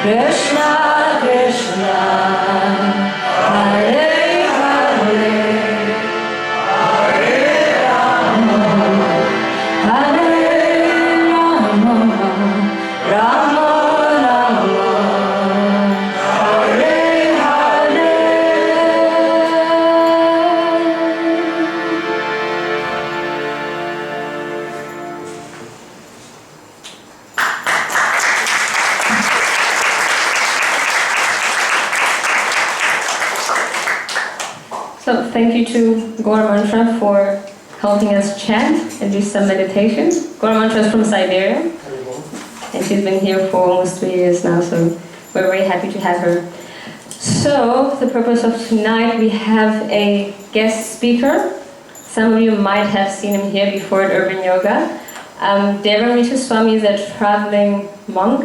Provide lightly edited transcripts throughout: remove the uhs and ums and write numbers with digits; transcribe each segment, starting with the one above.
Krishna, Krishna, Hare Hare, Hare Rama, Hare Rama, Rama Rama, Hare Hare. So thank you to Gaura Mantra for helping us chant and do some meditation. Gaura Mantra is from Siberia, and she's been here for almost 3 years now, so we're very happy to have her. So the purpose of tonight, we have a guest speaker. Some of you might have seen him here before at Urban Yoga. Devamrita Swami is a traveling monk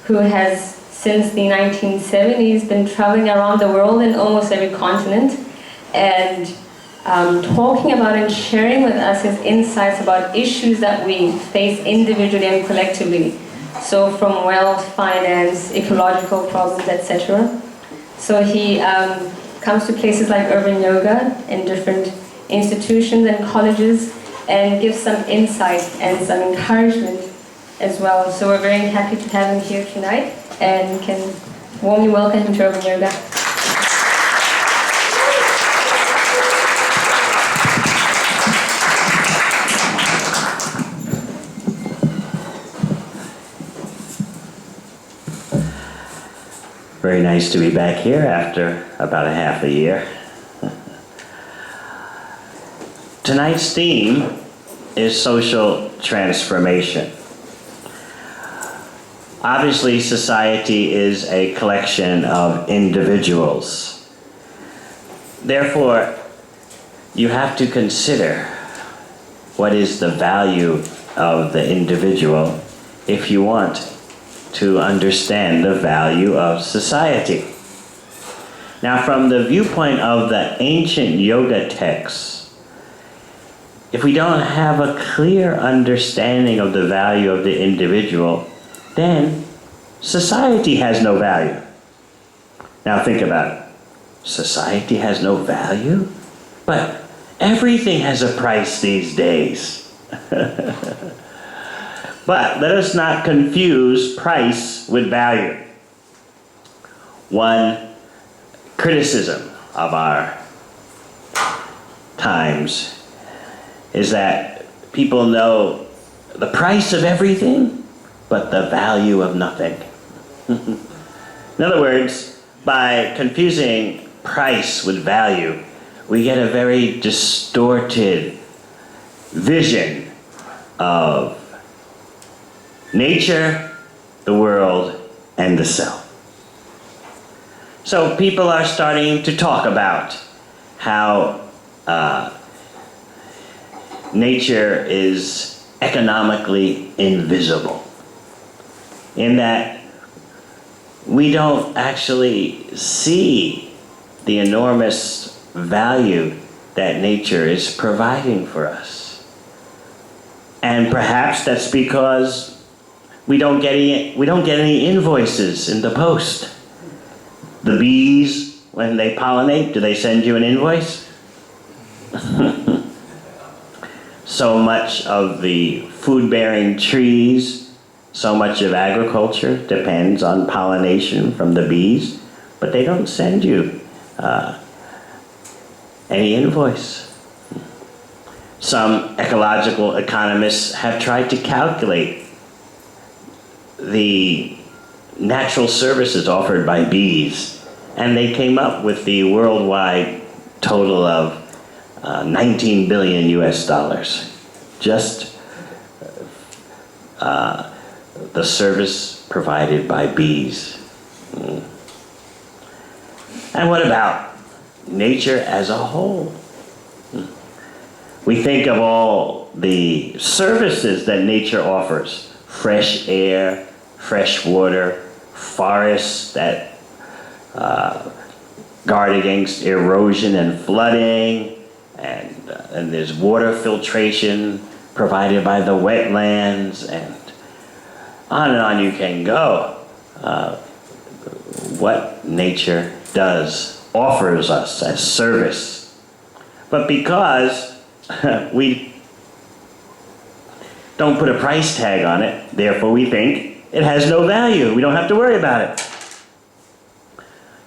who has, since the 1970s, been traveling around the world in almost every continent and talking about and sharing with us his insights about issues that we face individually and collectively. So from wealth, finance, ecological problems, etc. So he comes to places like Urban Yoga and different institutions and colleges and gives some insight and some encouragement as well. So we're very happy to have him here tonight and can warmly welcome him to Urban Yoga. Very nice to be back here after about a half a year. Tonight's theme is social transformation. Obviously, society is a collection of individuals. Therefore, you have to consider what is the value of the individual if you want to understand the value of society. Now, from the viewpoint of the ancient yoga texts, if we don't have a clear understanding of the value of the individual, then society has no value. Now think about it. Society has no value? But everything has a price these days. But let us not confuse price with value. One criticism of our times is that people know the price of everything, but the value of nothing. In other words, by confusing price with value, we get a very distorted vision of nature, the world, and the self. So people are starting to talk about how nature is economically invisible, in that we don't actually see the enormous value that nature is providing for us. And perhaps that's because we don't get any invoices in the post. The bees, when they pollinate, do they send you an invoice? So much of the food-bearing trees, so much of agriculture depends on pollination from the bees, but they don't send you any invoice. Some ecological economists have tried to calculate the natural services offered by bees, and they came up with the worldwide total of 19 billion US dollars. Just the service provided by bees. And what about nature as a whole? We think of all the services that nature offers: fresh air, fresh water, forests that guard against erosion and flooding, and there's water filtration provided by the wetlands, and On and on you can go. What nature offers us as service. But because we don't put a price tag on it, therefore we think it has no value. We don't have to worry about it.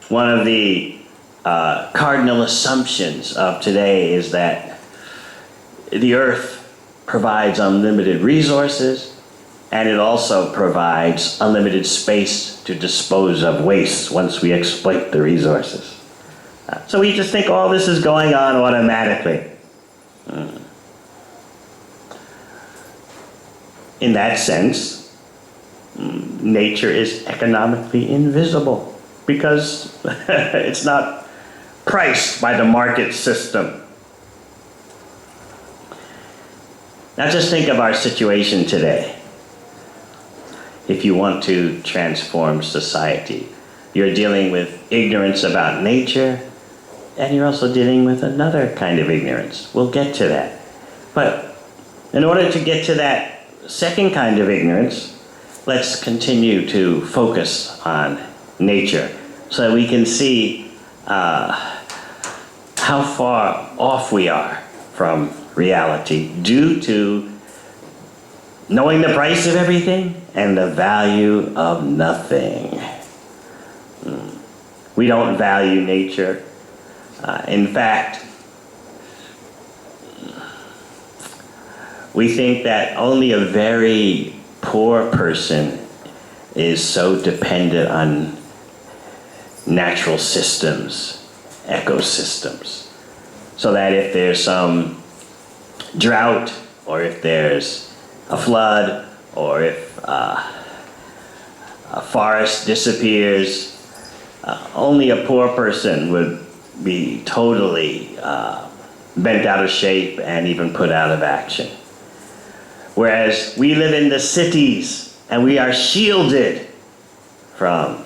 One of the cardinal assumptions of today is that the earth provides unlimited resources, and it also provides unlimited space to dispose of waste once we exploit the resources. So we just think all this is going on automatically. In that sense, nature is economically invisible because it's not priced by the market system. Now just think of our situation today. If you want to transform society, you're dealing with ignorance about nature, and you're also dealing with another kind of ignorance. We'll get to that. But in order to get to that second kind of ignorance, let's continue to focus on nature so that we can see how far off we are from reality due to knowing the price of everything and the value of nothing. We don't value nature. In fact, we think that only a very poor person is so dependent on natural systems, ecosystems, so that if there's some drought, or if there's a flood, or if a forest disappears, only a poor person would be totally bent out of shape and even put out of action. Whereas we live in the cities and we are shielded from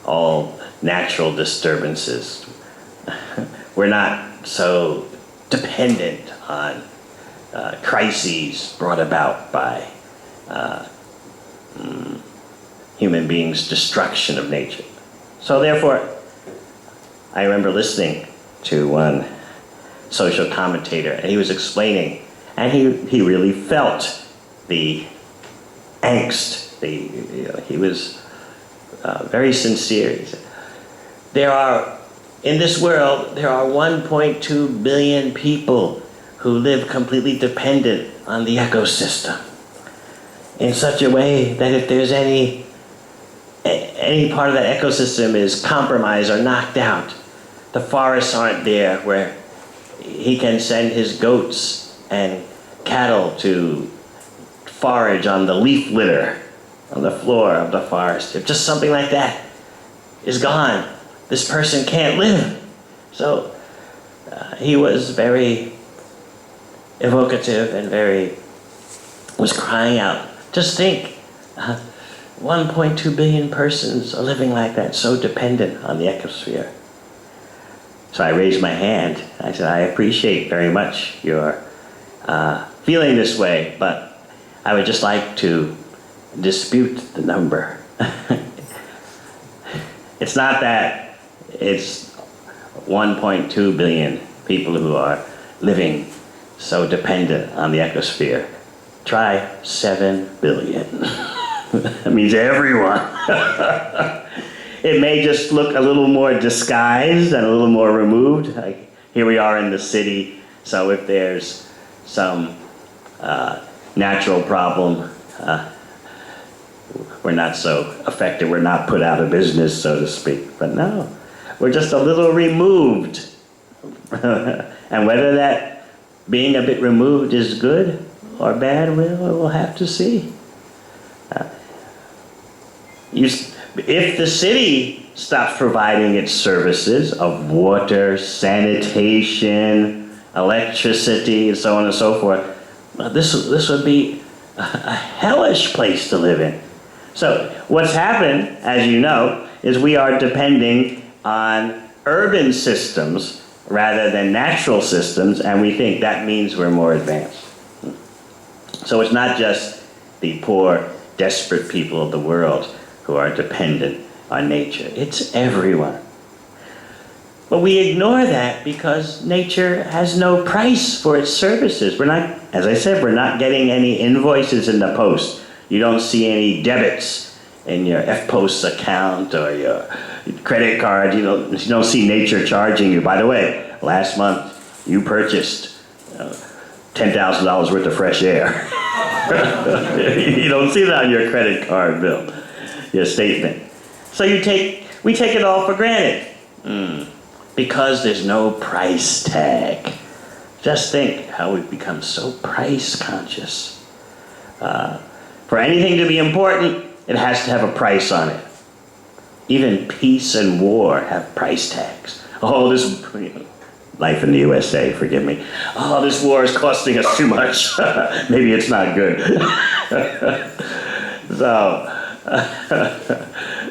all natural disturbances. We're not so dependent on crises brought about by human beings' destruction of nature. So therefore, I remember listening to one social commentator, and he was explaining, and he really felt the angst. He was very sincere. He said, in this world, there are 1.2 billion people who live completely dependent on the ecosystem in such a way that if there's any part of that ecosystem is compromised or knocked out, the forests aren't there where he can send his goats and cattle to forage on the leaf litter on the floor of the forest. If just something like that is gone, this person can't live. So he was very evocative and was crying out, just think, 1.2 billion persons are living like that, so dependent on the ecosphere. So I raised my hand. I said, I appreciate very much your feeling this way, but I would just like to dispute the number. It's not that it's 1.2 billion people who are living so dependent on the ecosphere. Try 7 billion. That means everyone. It may just look a little more disguised and a little more removed. Like here we are in the city, so if there's some natural problem, we're not so affected, we're not put out of business, so to speak. But no, we're just a little removed. And whether that being a bit removed is good or bad, we'll have to see. If the city stops providing its services of water, sanitation, electricity, and so on and so forth, this would be a hellish place to live in. So what's happened, as you know, is we are depending on urban systems rather than natural systems, and we think that means we're more advanced. So it's not just the poor desperate people of the world who are dependent on nature. It's everyone. But we ignore that because nature has no price for its services. We're not, as I said, we're not getting any invoices in the post. You don't see any debits in your FPost account or your credit card. You don't see nature charging you. By the way, last month you purchased $10,000 worth of fresh air. You don't see that on your credit card bill, your statement. So we take it all for granted. Because there's no price tag. Just think how we've become so price conscious. For anything to be important, it has to have a price on it. Even peace and war have price tags. Oh, this, life in the USA, forgive me. Oh, this war is costing us too much. Maybe it's not good. So,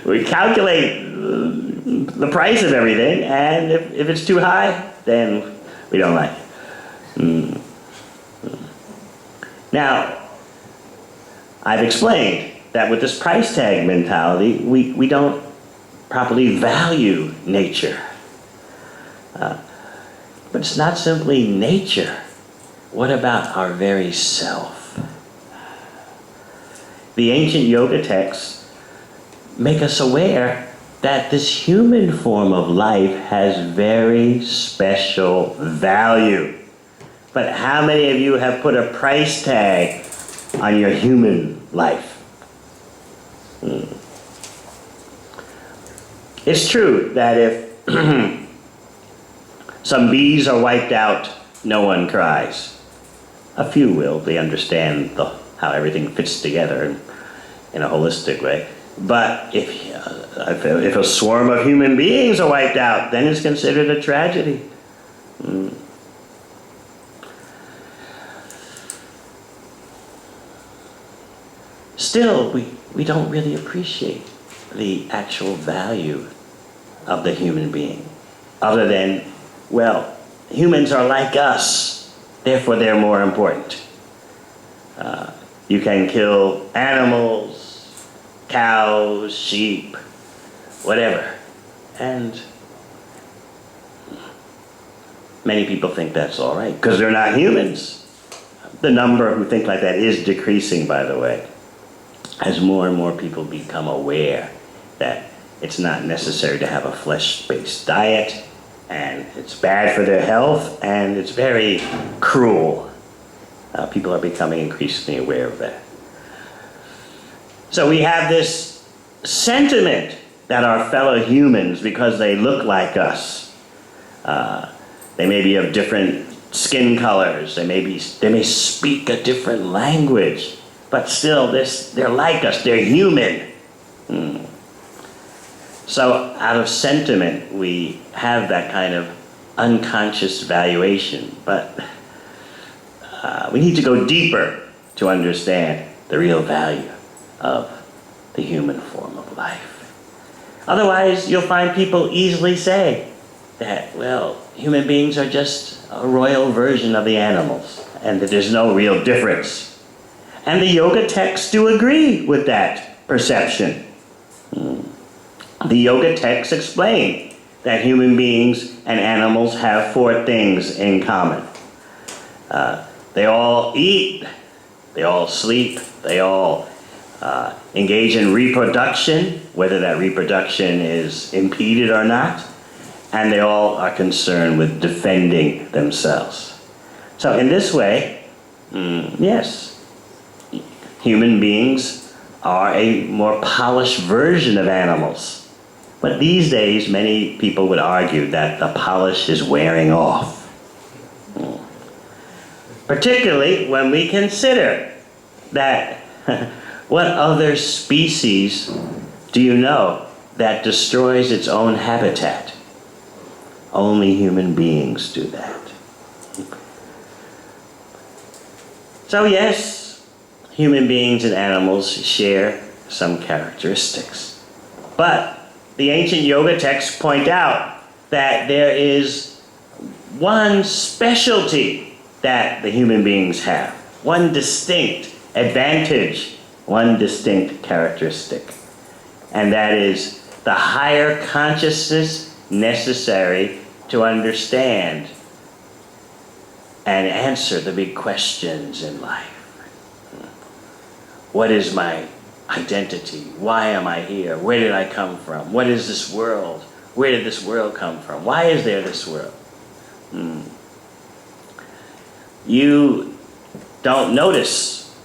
we calculate the price of everything, and if it's too high, then we don't like it. Now, I've explained that with this price tag mentality, we don't properly value nature. But it's not simply nature. What about our very self? The ancient yoga texts make us aware that this human form of life has very special value. But how many of you have put a price tag on your human life? It's true that if some bees are wiped out, no one cries. A few will. They understand how everything fits together in a holistic way. But if a swarm of human beings are wiped out, then it's considered a tragedy. Still, we don't really appreciate the actual value of the human being, other than, well, humans are like us, therefore they're more important. You can kill animals, cows, sheep, whatever. And many people think that's all right, because they're not humans. The number who think like that is decreasing, by the way, as more and more people become aware that it's not necessary to have a flesh-based diet, and it's bad for their health, and it's very cruel. People are becoming increasingly aware of that. So we have this sentiment that our fellow humans, because they look like us, they may be of different skin colors, they may speak a different language, but still they're like us, they're human. So out of sentiment, we have that kind of unconscious valuation, but we need to go deeper to understand the real value of the human form of life. Otherwise, you'll find people easily say that, well, human beings are just a royal version of the animals, and that there's no real difference. And the yoga texts do agree with that perception. The yoga texts explain that human beings and animals have 4 things in common. They all eat, they all sleep, they all engage in reproduction, whether that reproduction is impeded or not, and they all are concerned with defending themselves. So in this way, yes, human beings are a more polished version of animals. But these days, many people would argue that the polish is wearing off. Particularly when we consider that what other species do you know that destroys its own habitat? Only human beings do that. So yes, human beings and animals share some characteristics. But the ancient yoga texts point out that there is one specialty that the human beings have, one distinct advantage one distinct characteristic, and that is the higher consciousness necessary to understand and answer the big questions in life. What is my identity? Why am I here? Where did I come from? What is this world? Where did this world come from? Why is there this world? You don't notice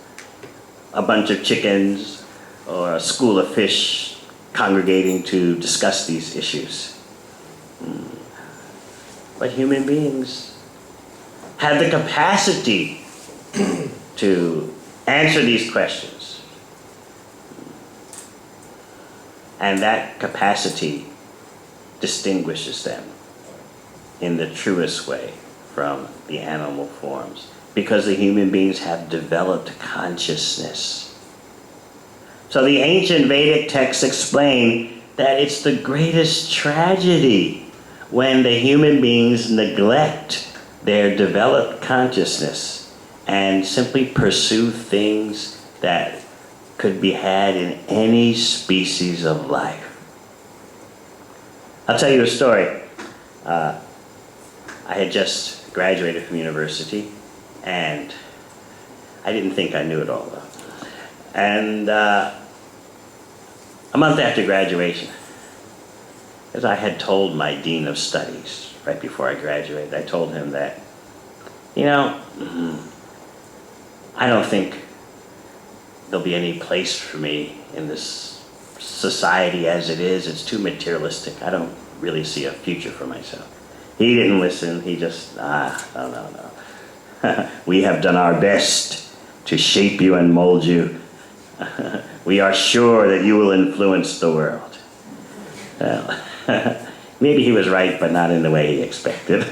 a bunch of chickens or a school of fish congregating to discuss these issues. But human beings have the capacity to answer these questions. And that capacity distinguishes them in the truest way from the animal forms, because the human beings have developed consciousness. So the ancient Vedic texts explain that it's the greatest tragedy when the human beings neglect their developed consciousness and simply pursue things that could be had in any species of life. I'll tell you a story. I had just graduated from university, and I didn't think I knew it all, though. And a month after graduation, as I had told my dean of studies right before I graduated, I told him that, I don't think there'll be any place for me in this society as it is. It's too materialistic. I don't really see a future for myself. He didn't listen. He just, no. We have done our best to shape you and mold you. We are sure that you will influence the world. Well, maybe he was right, but not in the way he expected.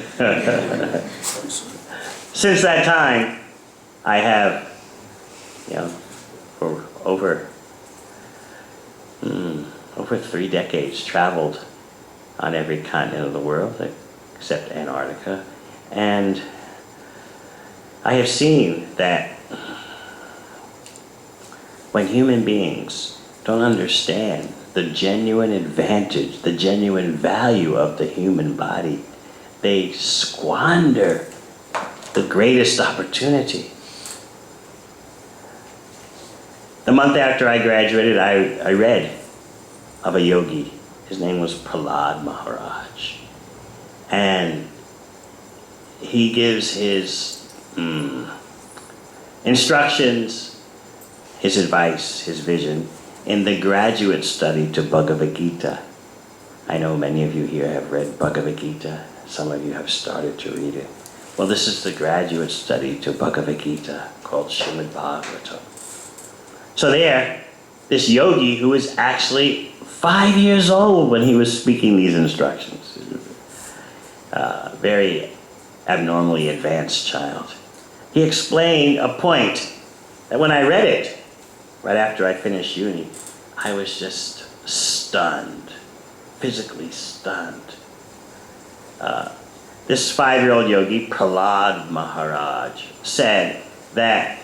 Since that time, I have, for over 3 decades, traveled on every continent of the world except Antarctica, and I have seen that when human beings don't understand the genuine advantage, the genuine value of the human body, they squander the greatest opportunity. The month after I graduated, I read of a yogi. His name was Prahlad Maharaj. And he gives his instructions, his advice, his vision in the graduate study to Bhagavad Gita. I know many of you here have read Bhagavad Gita. Some of you have started to read it. Well, this is the graduate study to Bhagavad Gita called Srimad Bhagavatam. So there, this yogi who was actually 5 years old when he was speaking these instructions, very abnormally advanced child, he explained a point that when I read it, right after I finished uni, I was just stunned, physically stunned. This 5-year-old yogi, Prahlad Maharaj, said that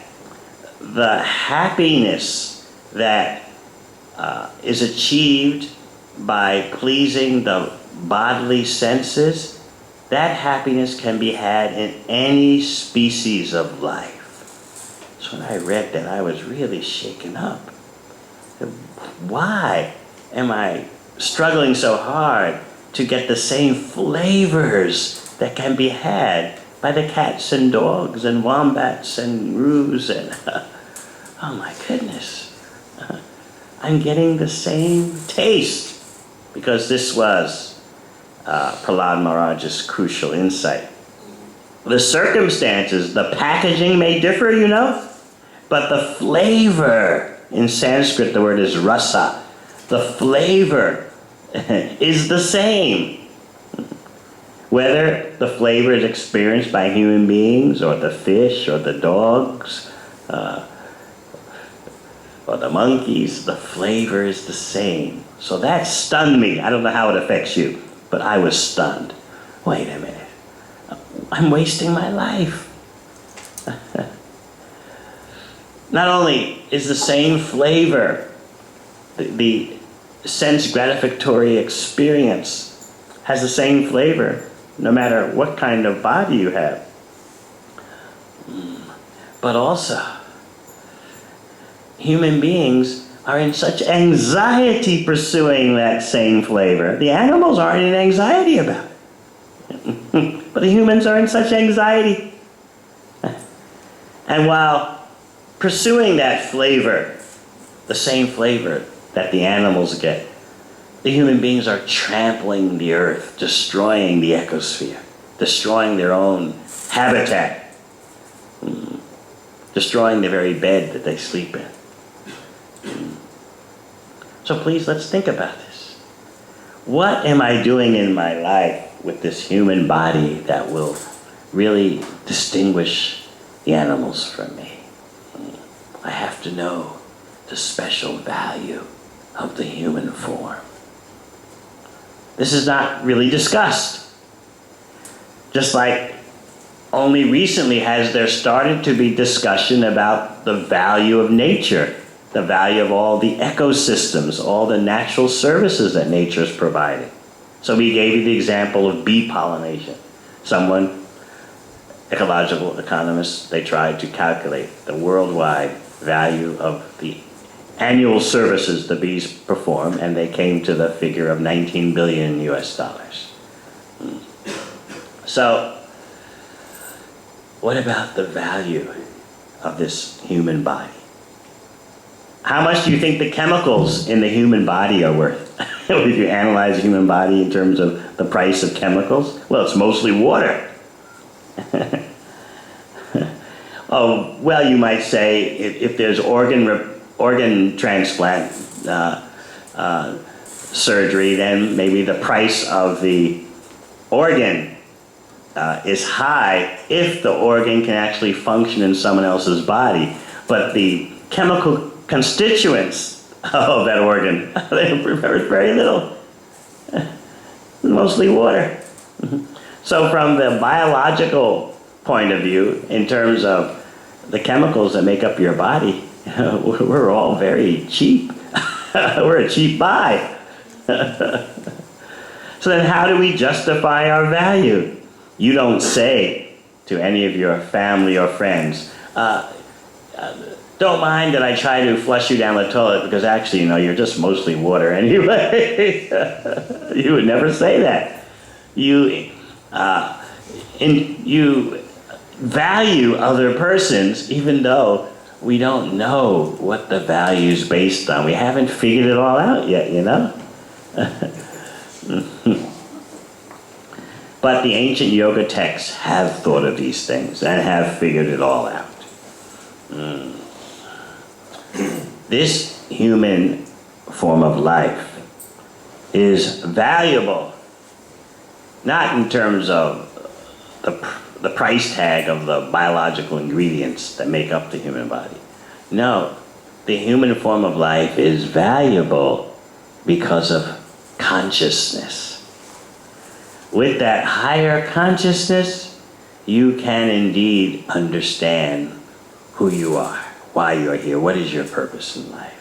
the happiness that is achieved by pleasing the bodily senses, that happiness can be had in any species of life. So when I read that, I was really shaken up. Why am I struggling so hard to get the same flavors that can be had by the cats and dogs and wombats and roos and oh my goodness, I'm getting the same taste, because this was Prahlad Maharaj's crucial insight. The circumstances, the packaging may differ, but the flavor, in Sanskrit the word is rasa, the flavor is the same. Whether the flavor is experienced by human beings or the fish or the dogs or the monkeys, the flavor is the same. So that stunned me. I don't know how it affects you, but I was stunned. Wait a minute. I'm wasting my life. Not only is the same flavor, the sense gratificatory experience has the same flavor no matter what kind of body you have, but also human beings are in such anxiety pursuing that same flavor. The animals aren't in anxiety about it, but the humans are in such anxiety. And while pursuing that flavor, the same flavor that the animals get, the human beings are trampling the earth, destroying the ecosphere, destroying their own habitat, destroying the very bed that they sleep in. So please, let's think about this. What am I doing in my life with this human body that will really distinguish the animals from me? I have to know the special value of the human form. This is not really discussed. Just like only recently has there started to be discussion about the value of nature, the value of all the ecosystems, all the natural services that nature is providing. So we gave you the example of bee pollination. Someone, ecological economists, they tried to calculate the worldwide value of the annual services the bees perform, and they came to the figure of 19 billion US dollars. So, what about the value of this human body? How much do you think the chemicals in the human body are worth? If you analyze the human body in terms of the price of chemicals, well, it's mostly water. Oh, well, you might say if there's organ transplant surgery, then maybe the price of the organ is high if the organ can actually function in someone else's body. But the chemical constituents of that organ, there's very little. Mostly water. So from the biological point of view, in terms of the chemicals that make up your body, we're all very cheap. We're a cheap buy. So then how do we justify our value? You don't say to any of your family or friends, don't mind that I try to flush you down the toilet because actually, you're just mostly water anyway. You would never say that. You value other persons even though we don't know what the value is based on. We haven't figured it all out yet, But the ancient yoga texts have thought of these things and have figured it all out. This human form of life is valuable, not in terms of the price tag of the biological ingredients that make up the human body. No, the human form of life is valuable because of consciousness. With that higher consciousness, you can indeed understand who you are, why you're here, what is your purpose in life.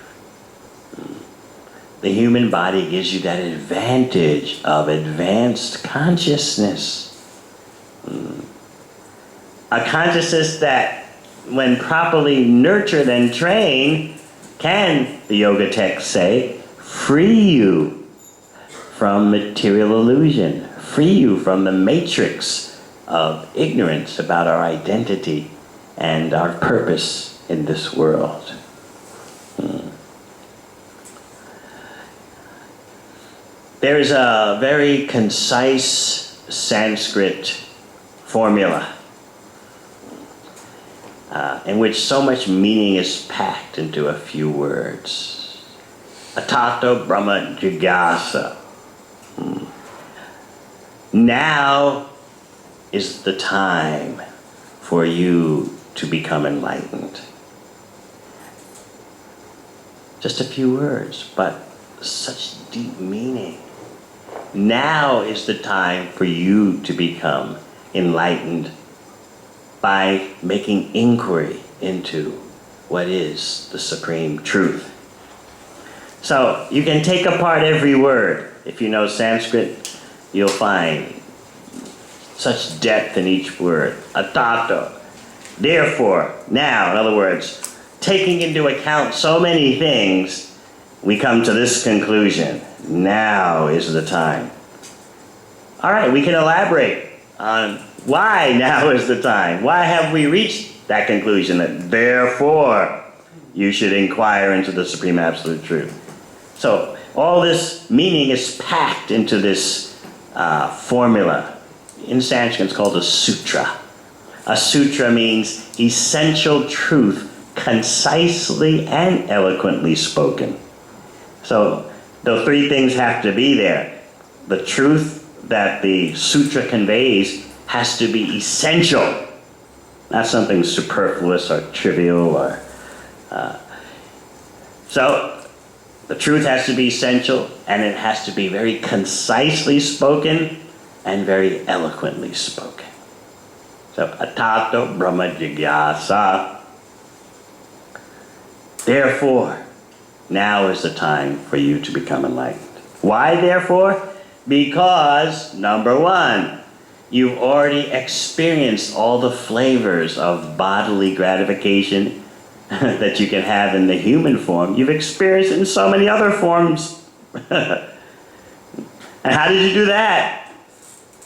The human body gives you that advantage of advanced consciousness. A consciousness that, when properly nurtured and trained, can, the yoga texts say, free you from material illusion, free you from the matrix of ignorance about our identity and our purpose in this world. There is a very concise Sanskrit formula in which so much meaning is packed into a few words. Atato Brahma Jigyasa. Now is the time for you to become enlightened. Just a few words, but such deep meaning. Now is the time for you to become enlightened by making inquiry into what is the supreme truth. So you can take apart every word. If you know Sanskrit, you'll find such depth in each word. Atato, therefore, now, in other words, taking into account so many things, we come to this conclusion. Now is the time. All right, we can elaborate on why now is the time. Why have we reached that conclusion that therefore you should inquire into the Supreme Absolute Truth? So all this meaning is packed into this formula. In Sanskrit, it's called a sutra. A sutra means essential truth, concisely and eloquently spoken. So the three things have to be there. The truth that the sutra conveys has to be essential, not something superfluous or trivial. Or so the truth has to be essential, and it has to be very concisely spoken and very eloquently spoken. So, atato brahma jigyasa. Therefore, now is the time for you to become enlightened. Why therefore? Because, number one, you've already experienced all the flavors of bodily gratification that you can have in the human form. You've experienced it in so many other forms. And how did you do that?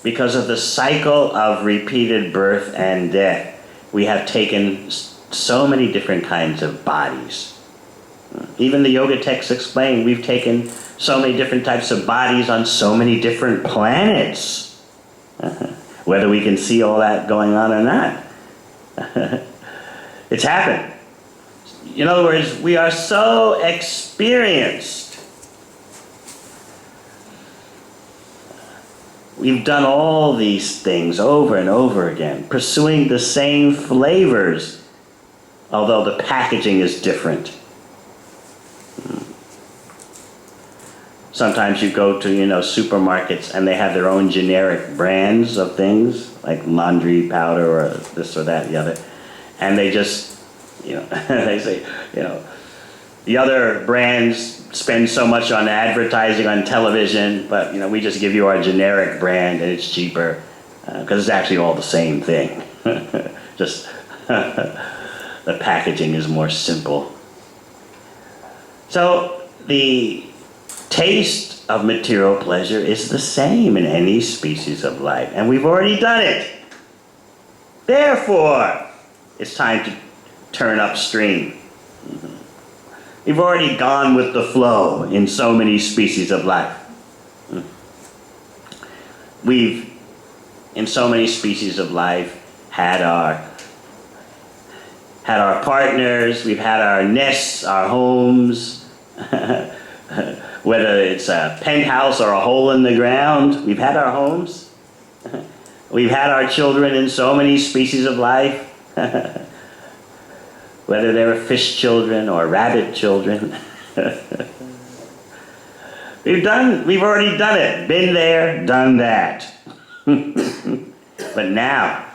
Because of the cycle of repeated birth and death. We have taken so many different kinds of bodies. Even the yoga texts explain we've taken so many different types of bodies on so many different planets. Whether we can see all that going on or not. It's happened. In other words, we are so experienced. We've done all these things over and over again, pursuing the same flavors, although the packaging is different. Sometimes you go to, supermarkets and they have their own generic brands of things, like laundry powder or this or that, the other. And they just, they say, the other brands spend so much on advertising on television, but, we just give you our generic brand and it's cheaper because it's actually all the same thing. Just the packaging is more simple. So the taste of material pleasure is the same in any species of life, and we've already done it. Therefore, it's time to turn upstream. We've already gone with the flow in so many species of life. We've, in so many species of life, had our partners, we've had our nests, our homes, whether it's a penthouse or a hole in the ground, we've had our homes. We've had our children in so many species of life, whether they were fish children or rabbit children. We've already done it, been there, done that. But now,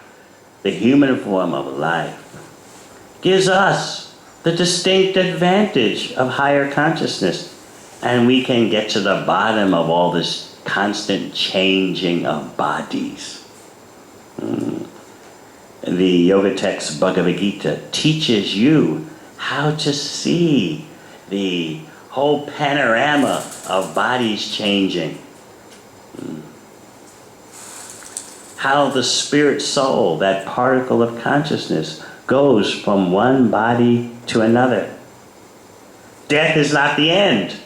the human form of life gives us the distinct advantage of higher consciousness, and we can get to the bottom of all this constant changing of bodies. The yoga text Bhagavad Gita teaches you how to see the whole panorama of bodies changing. How the spirit soul, that particle of consciousness, goes from one body to another. Death is not the end.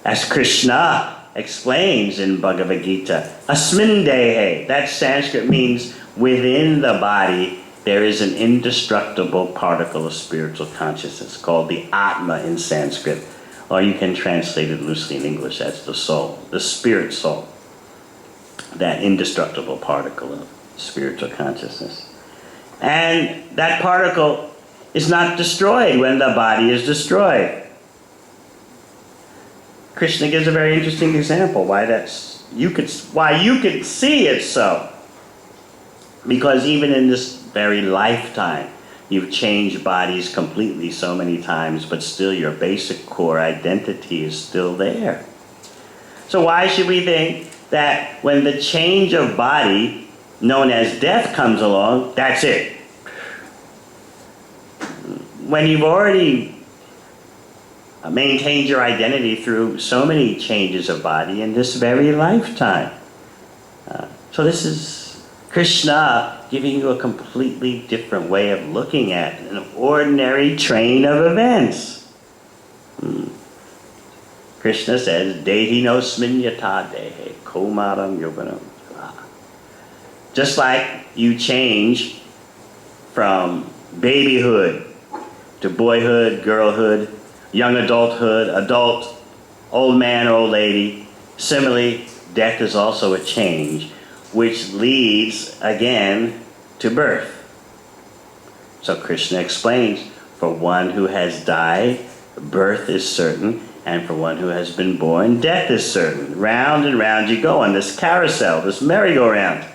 As Krishna explains in Bhagavad Gita, Asmin Dehe, that Sanskrit means within the body there is an indestructible particle of spiritual consciousness called the Atma in Sanskrit, or you can translate it loosely in English as the soul, the spirit soul, that indestructible particle of spiritual consciousness. And that particle is not destroyed when the body is destroyed. Krishna gives a very interesting example why you could see it so. Because even in this very lifetime, You've changed bodies completely so many times, but still your basic core identity is still there. So why should we think that when the change of body, known as death, comes along, that's it? When you've already maintained your identity through so many changes of body in this very lifetime. So this is Krishna giving you a completely different way of looking at an ordinary train of events. Krishna says, Dehi no sminyata dehe, komaram yoganam. Just like you change from babyhood to boyhood, girlhood, young adulthood, adult, old man, old lady, similarly, death is also a change, which leads again to birth. So Krishna explains, for one who has died, birth is certain, and for one who has been born, death is certain. Round and round you go on this carousel, this merry-go-round.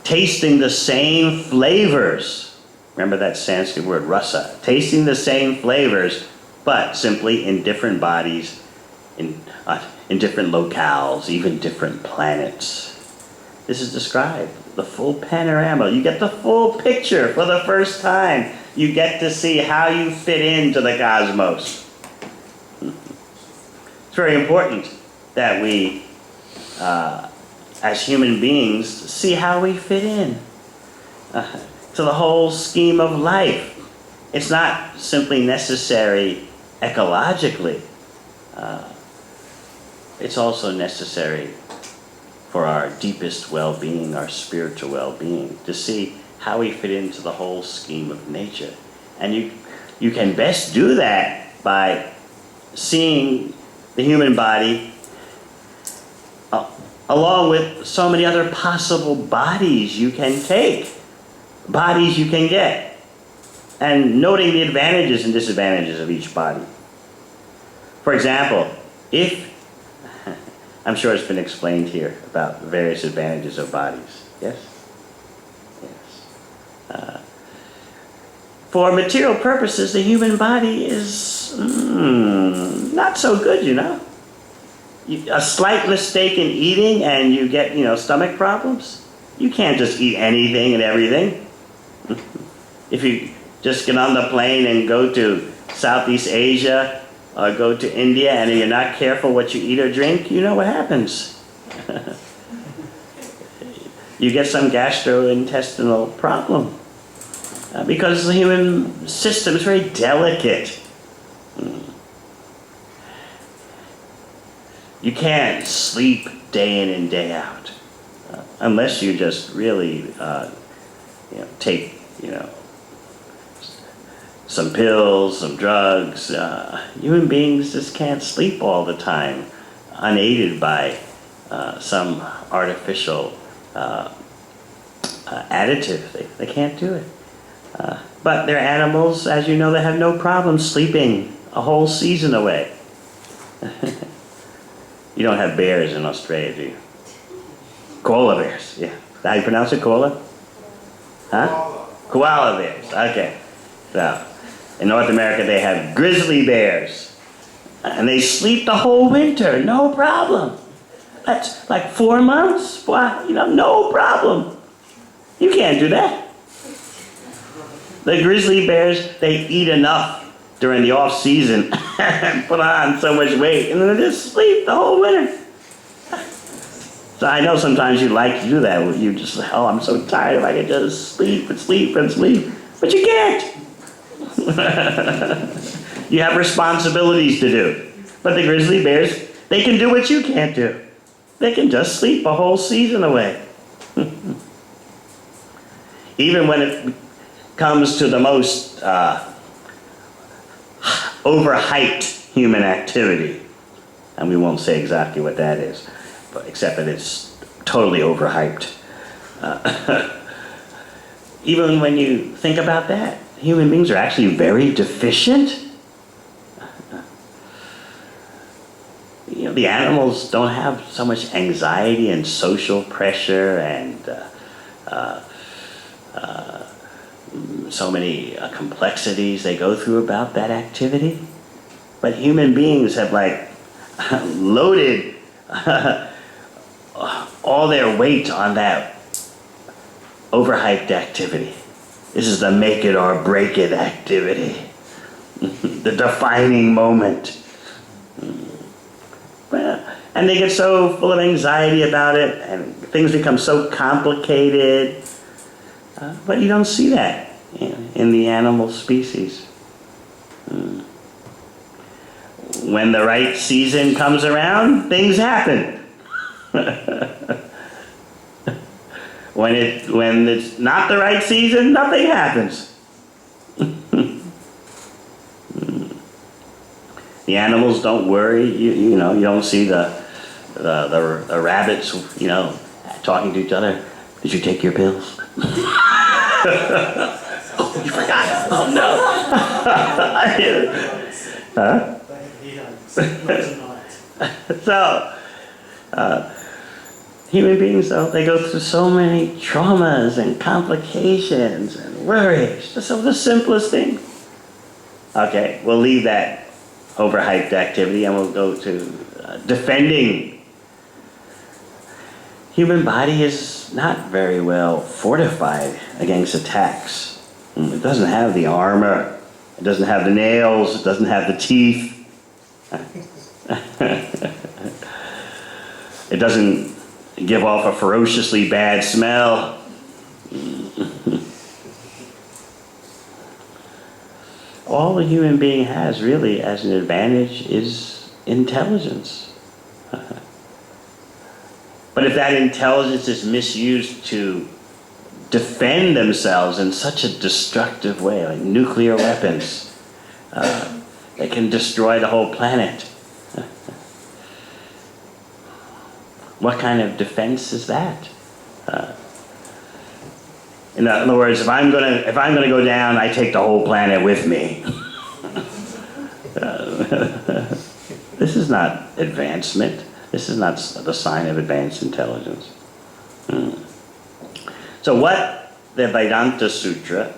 Tasting the same flavors. Remember that Sanskrit word rasa. Tasting the same flavors, but simply in different bodies, in different locales, even different planets. This is described, the full panorama. You get the full picture for the first time. You get to see how you fit into the cosmos. It's very important that we, as human beings, see how we fit in to the whole scheme of life. It's not simply necessary ecologically. It's also necessary for our deepest well-being, our spiritual well-being, to see how we fit into the whole scheme of nature. And you can best do that by seeing the human body along with so many other possible bodies you can take, bodies you can get, and noting the advantages and disadvantages of each body. For example, if I'm sure it's been explained here about the various advantages of bodies. Yes? Yes. For material purposes, the human body is not so good, you know. A slight mistake in eating and you get, stomach problems. You can't just eat anything and everything. If you just get on the plane and go to Southeast Asia or go to India and you're not careful what you eat or drink, you know what happens. You get some gastrointestinal problem because the human system is very delicate. You can't sleep day in and day out unless you just really take some pills, some drugs. Human beings just can't sleep all the time, unaided by some artificial additive. They can't do it. But there are animals, as you know, that have no problem sleeping a whole season away. You don't have bears in Australia, do you? Koala bears, yeah. How you pronounce it, koala? Huh? Koala bears, okay. So, in North America, they have grizzly bears. And they sleep the whole winter, no problem. That's like 4 months, no problem. You can't do that. The grizzly bears, they eat enough during the off season and put on so much weight, and then they just sleep the whole winter. So I know sometimes you like to do that. You just, I'm so tired if I could just sleep and sleep and sleep. But you can't. You have responsibilities to do. But the grizzly bears, they can do what you can't do. They can just sleep a whole season away. Even when it comes to the most overhyped human activity, and we won't say exactly what that is, but except that it's totally overhyped. Even when you think about that, human beings are actually very deficient. The animals don't have so much anxiety and social pressure and so many complexities they go through about that activity. But human beings have like loaded all their weight on that overhyped activity. This is the make it or break it activity, the defining moment. And they get so full of anxiety about it, and things become so complicated. But you don't see that in the animal species. When the right season comes around, things happen. When it's not the right season, nothing happens. The animals don't worry. You know, you don't see the rabbits, you know, talking to each other. Did you take your pills? Oh, you forgot. Oh no. Huh? So, human beings, though, they go through so many traumas and complications and worries. Just the simplest thing. Okay, we'll leave that overhyped activity and we'll go to defending. Human body is not very well fortified against attacks. It doesn't have the armor. It doesn't have the nails. It doesn't have the teeth. It doesn't give off a ferociously bad smell. All a human being has really as an advantage is intelligence. But if that intelligence is misused to defend themselves in such a destructive way, like nuclear weapons, they can destroy the whole planet. What kind of defense is that? In other words, if I'm gonna go down, I take the whole planet with me. This is not advancement. This is not the sign of advanced intelligence. So what the Vedanta Sutra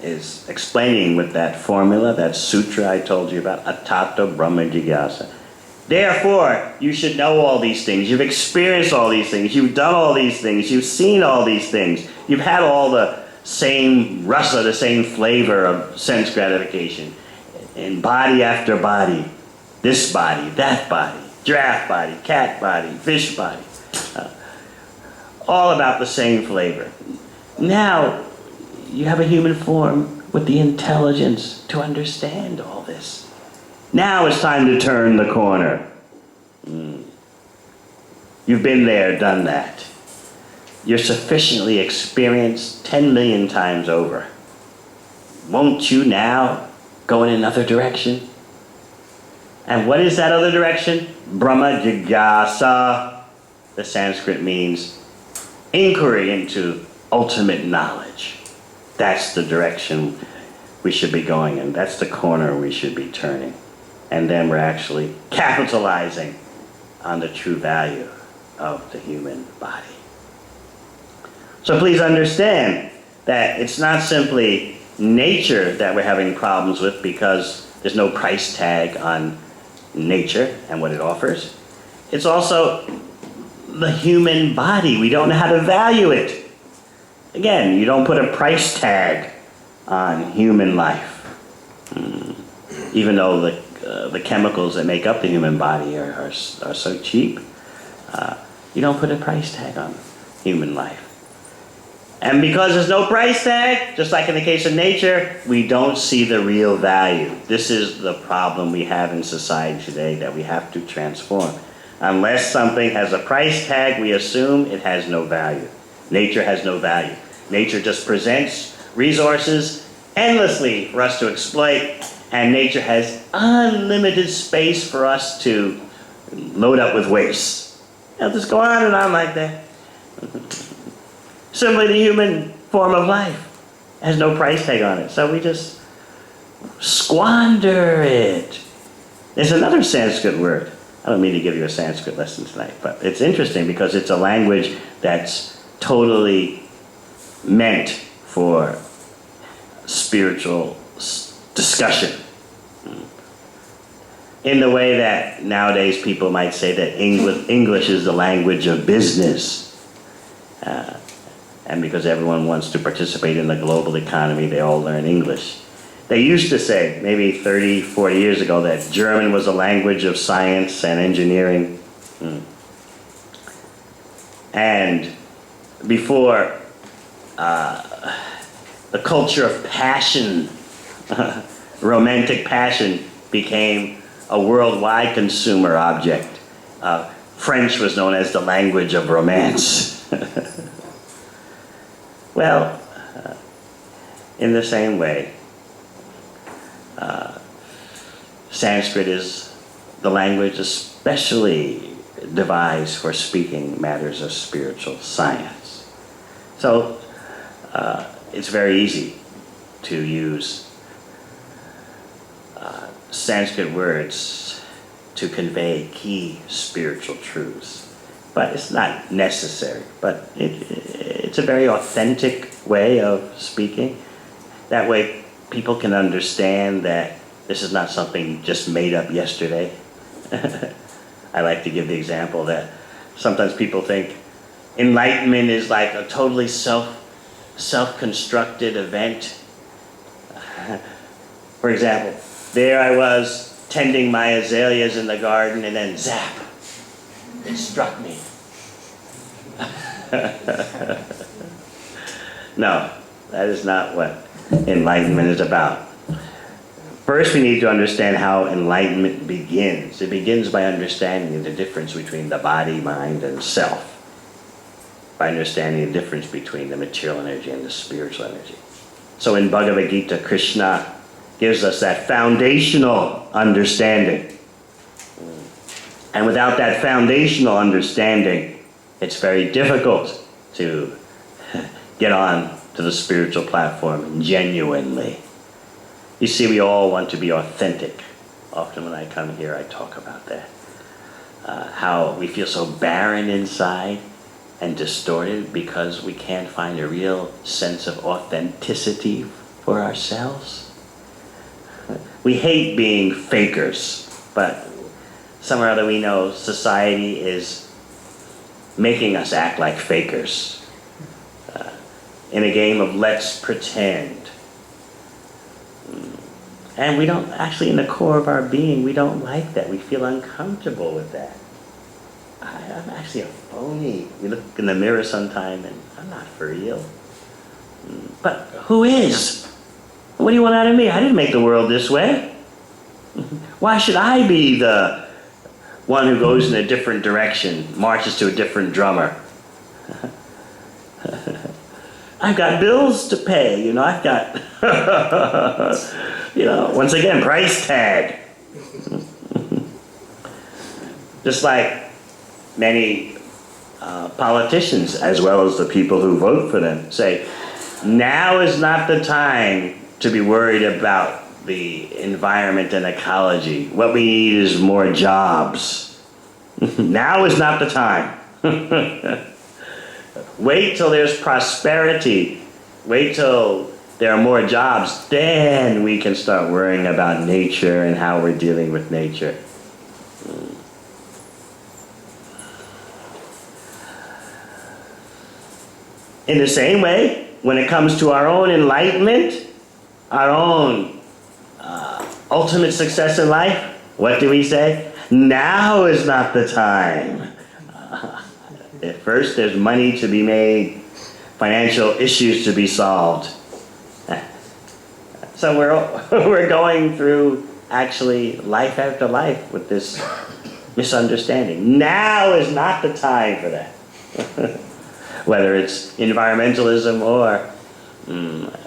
is explaining with that formula, that sutra I told you about, Atata Brahma Jigyasa. Therefore, you should know all these things. You've experienced all these things. You've done all these things. You've seen all these things. You've had all the same rasa, the same flavor of sense gratification. In body after body, this body, that body, giraffe body, cat body, fish body. All about the same flavor. Now, you have a human form with the intelligence to understand all this. Now it's time to turn the corner. You've been there, done that. You're sufficiently experienced 10 million times over. Won't you now go in another direction? And what is that other direction? Brahma Jigyasa. The Sanskrit means inquiry into ultimate knowledge. That's the direction we should be going in. That's the corner we should be turning. And then we're actually capitalizing on the true value of the human body. So please understand that it's not simply nature that we're having problems with because there's no price tag on nature and what it offers. It's also the human body. We don't know how to value it. Again, you don't put a price tag on human life. Even though the chemicals that make up the human body are so cheap, you don't put a price tag on human life. And because there's no price tag, just like in the case of nature, we don't see the real value. This is the problem we have in society today that we have to transform. Unless something has a price tag, we assume it has no value. Nature has no value. Nature just presents resources endlessly for us to exploit, and nature has unlimited space for us to load up with waste. It'll just go on and on like that. Simply the human form of life has no price tag on it, so we just squander it. There's another Sanskrit word. I don't mean to give you a Sanskrit lesson tonight, but it's interesting because it's a language that's totally meant for spiritual discussion. In the way that nowadays people might say that English is the language of business. And because everyone wants to participate in the global economy, they all learn English. They used to say, maybe 30, 40 years ago, that German was the language of science and engineering. And before the culture of passion, romantic passion, became a worldwide consumer object, French was known as the language of romance. Well, in the same way, Sanskrit is the language especially devised for speaking matters of spiritual science. So it's very easy to use Sanskrit words to convey key spiritual truths. But it's not necessary, but it's a very authentic way of speaking. That way people can understand that this is not something just made up yesterday. I like to give the example that sometimes people think enlightenment is like a totally self-constructed event. For example, there I was tending my azaleas in the garden, and then zap, it struck me. No, that is not what enlightenment is about. First, we need to understand how enlightenment begins. It begins by understanding the difference between the body, mind, and self. By understanding the difference between the material energy and the spiritual energy. So in Bhagavad Gita, Krishna gives us that foundational understanding. And without that foundational understanding, it's very difficult to get on to the spiritual platform genuinely. You see, we all want to be authentic. Often when I come here, I talk about that. How we feel so barren inside and distorted because we can't find a real sense of authenticity for ourselves. We hate being fakers, but somehow or other we know society is making us act like fakers. In a game of let's pretend. And we don't, actually in the core of our being, we don't like that. We feel uncomfortable with that. I'm actually a phony. We look in the mirror sometime and I'm not for real. But who is? What do you want out of me? I didn't make the world this way. Why should I be the one who goes in a different direction, marches to a different drummer? I've got bills to pay, I've got, once again, price tag. Just like many politicians, as well as the people who vote for them, say, now is not the time to be worried about the environment and ecology. What we need is more jobs. Now is not the time. Wait till there's prosperity. Wait till there are more jobs. Then we can start worrying about nature and how we're dealing with nature. In the same way, when it comes to our own enlightenment, our own ultimate success in life, what do we say? Now is not the time. At first, there's money to be made, financial issues to be solved. So we're going through actually life after life with this misunderstanding. Now is not the time for that. Whether it's environmentalism or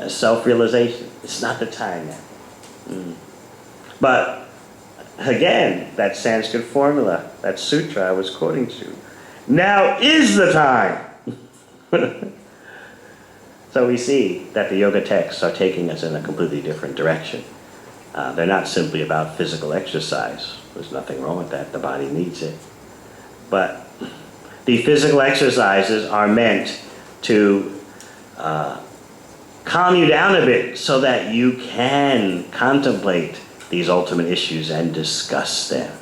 self-realization, it's not the time now. But again, that Sanskrit formula, that sutra I was quoting to, now is the time. So we see that the yoga texts are taking us in a completely different direction. They're not simply about physical exercise. There's nothing wrong with that. The body needs it. But the physical exercises are meant to calm you down a bit so that you can contemplate these ultimate issues and discuss them.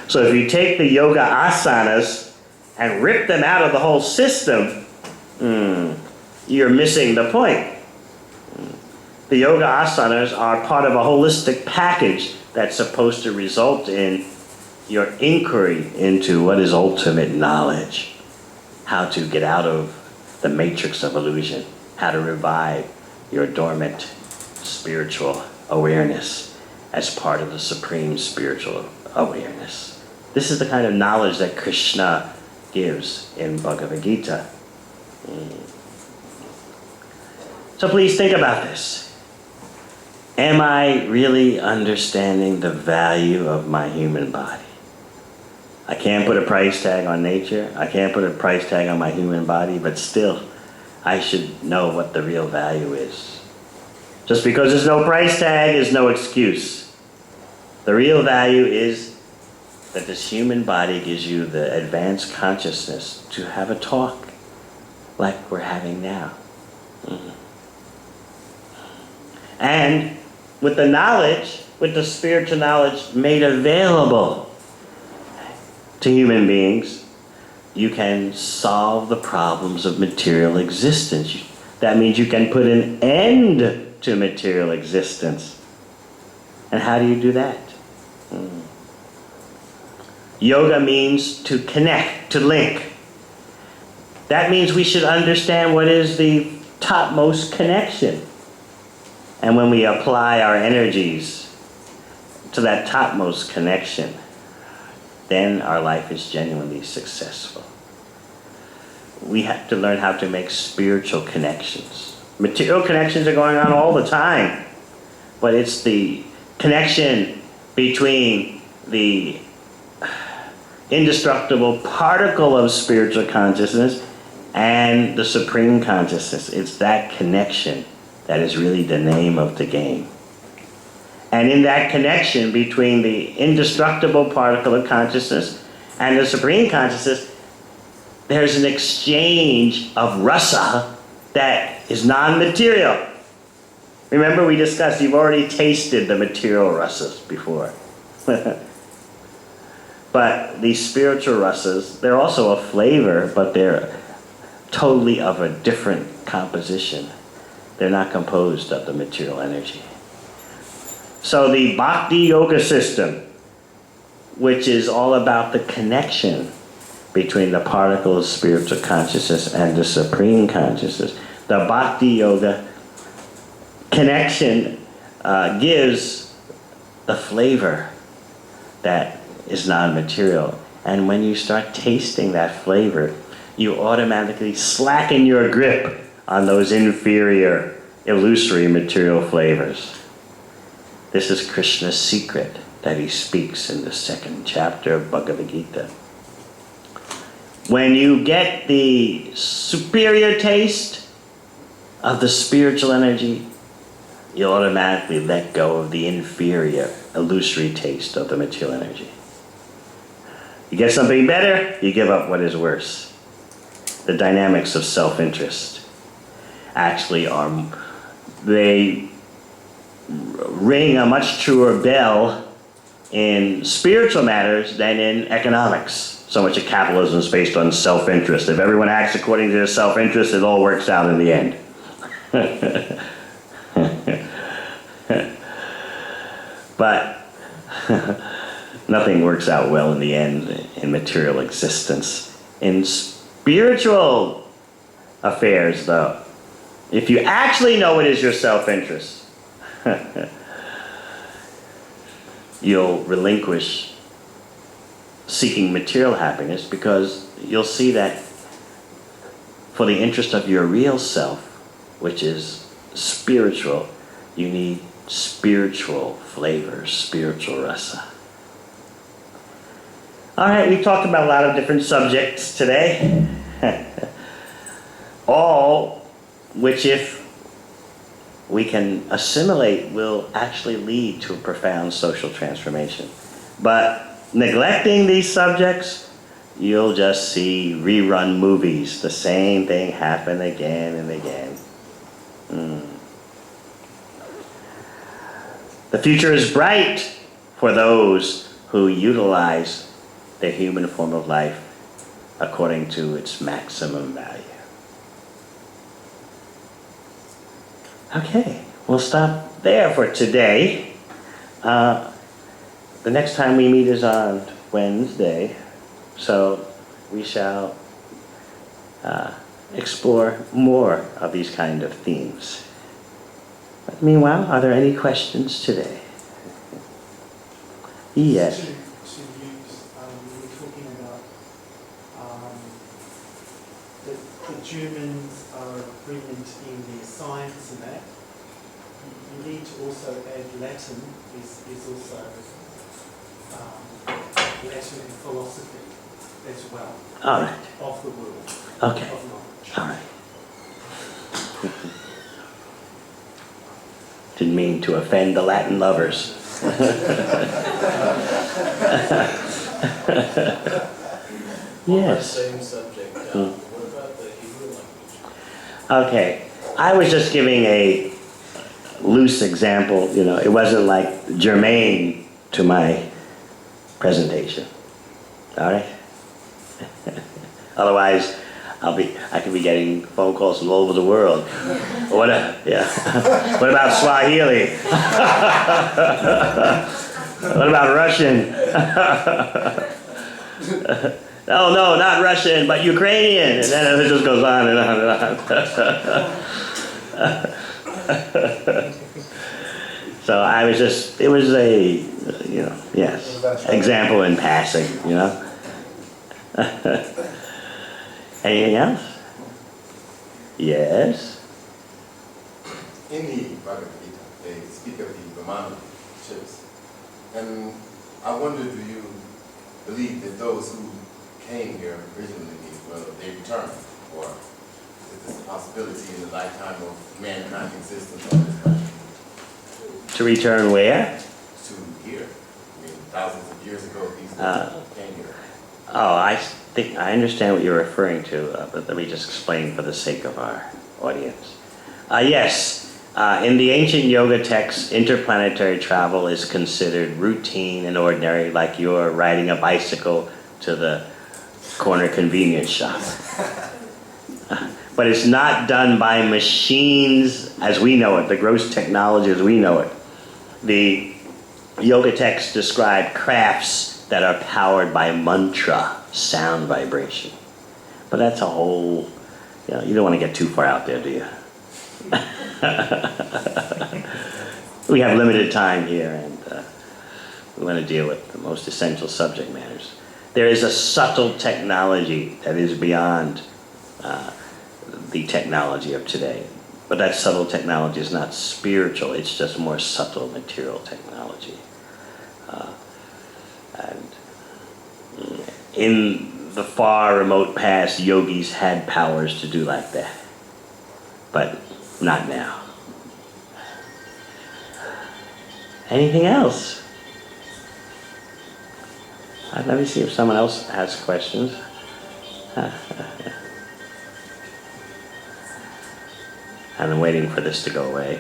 So if you take the yoga asanas and rip them out of the whole system, you're missing the point. The yoga asanas are part of a holistic package that's supposed to result in your inquiry into what is ultimate knowledge, how to get out of the matrix of illusion, how to revive your dormant spiritual awareness as part of the supreme spiritual awareness. This is the kind of knowledge that Krishna gives in Bhagavad Gita. So please think about this. Am I really understanding the value of my human body? I can't put a price tag on nature. I can't put a price tag on my human body, but still, I should know what the real value is. Just because there's no price tag is no excuse. The real value is that this human body gives you the advanced consciousness to have a talk like we're having now. And with the knowledge, with the spiritual knowledge made available to human beings, you can solve the problems of material existence. That means you can put an end to material existence. And how do you do that? Yoga means to connect, to link. That means we should understand what is the topmost connection. And when we apply our energies to that topmost connection, then our life is genuinely successful. We have to learn how to make spiritual connections. Material connections are going on all the time, but it's the connection between the indestructible particle of spiritual consciousness and the supreme consciousness. It's that connection that is really the name of the game. And in that connection between the indestructible particle of consciousness and the supreme consciousness, there's an exchange of rasa that is non-material. Remember, we discussed, you've already tasted the material rasas before. But these spiritual rasas, they're also a flavor, but they're totally of a different composition. They're not composed of the material energy. So the Bhakti Yoga system, which is all about the connection between the particle of spiritual consciousness and the supreme consciousness, the Bhakti Yoga connection gives the flavor that is non-material. And when you start tasting that flavor, you automatically slacken your grip on those inferior, illusory material flavors. This is Krishna's secret that he speaks in the 2nd chapter of Bhagavad Gita. When you get the superior taste of the spiritual energy, you automatically let go of the inferior, illusory taste of the material energy. You get something better, you give up what is worse. The dynamics of self-interest actually they ring a much truer bell in spiritual matters than in economics. So much of capitalism is based on self-interest. If everyone acts according to their self-interest, it all works out in the end. But nothing works out well in the end in material existence. In spiritual affairs, though, if you actually know what is your self-interest, you'll relinquish seeking material happiness, because you'll see that for the interest of your real self, which is spiritual, you need spiritual flavor, spiritual rasa. All right, we've talked about a lot of different subjects today, all which, if we can assimilate, will actually lead to a profound social transformation. But neglecting these subjects, you'll just see rerun movies. The same thing happen again and again. The future is bright for those who utilize the human form of life according to its maximum value. Okay, we'll stop there for today. The next time we meet is on Wednesday, so we shall explore more of these kind of themes. But meanwhile, are there any questions today? Yes. To use, we were talking about the Germans are brilliant in their science and that. You need to also add Latin is also Latin and philosophy as well. All right. Of the world. Okay. Of knowledge. All right. Didn't mean to offend the Latin lovers. Yes. Same subject. What about the Hebrew language? Okay. I was just giving a loose example. You know, it wasn't like germane to my presentation. All right. Otherwise, I could be getting phone calls from all over the world. What about Swahili? What about Russian? Oh no, not Russian, but Ukrainian. And then it just goes on and on and on. So I was just, it was a, example in passing, Anything else? Yes? In the Bhagavad Gita, they speak of the Brahmana ships. And I wonder, do you believe that those who came here originally, will they return? Or is this a possibility in the lifetime of mankind existence on this planet? To return where? To here. I mean, thousands of years ago, these people came here. Oh, I think I understand what you're referring to, but let me just explain for the sake of our audience. Yes, in the ancient yoga texts, interplanetary travel is considered routine and ordinary, like you're riding a bicycle to the corner convenience shop. But it's not done by machines as we know it, the gross technology as we know it. The yoga texts describe crafts that are powered by mantra, sound vibration. But that's a whole, you don't want to get too far out there, do you? We have limited time here, and we want to deal with the most essential subject matters. There is a subtle technology that is beyond the technology of today. But that subtle technology is not spiritual, it's just more subtle material technology. And in the far remote past, yogis had powers to do like that, but not now. Anything else? Let me see if someone else has questions. I've been waiting for this to go away.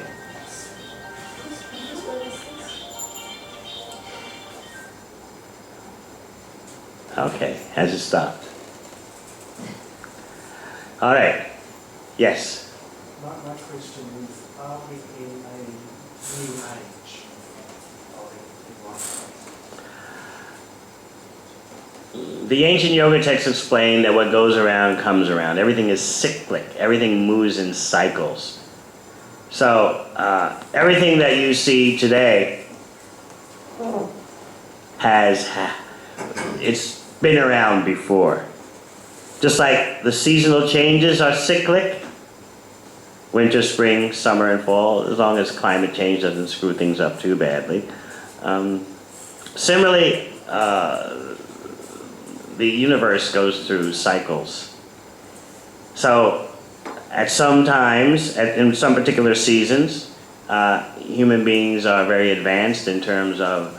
Okay, has it stopped? All right. Yes. My question is, are we in a new age? The ancient yoga texts explain that what goes around comes around. Everything is cyclic. Everything moves in cycles. So everything that you see today it's been around before. Just like the seasonal changes are cyclic, winter, spring, summer, and fall, as long as climate change doesn't screw things up too badly. Similarly, the universe goes through cycles. So at some times, in some particular seasons, human beings are very advanced in terms of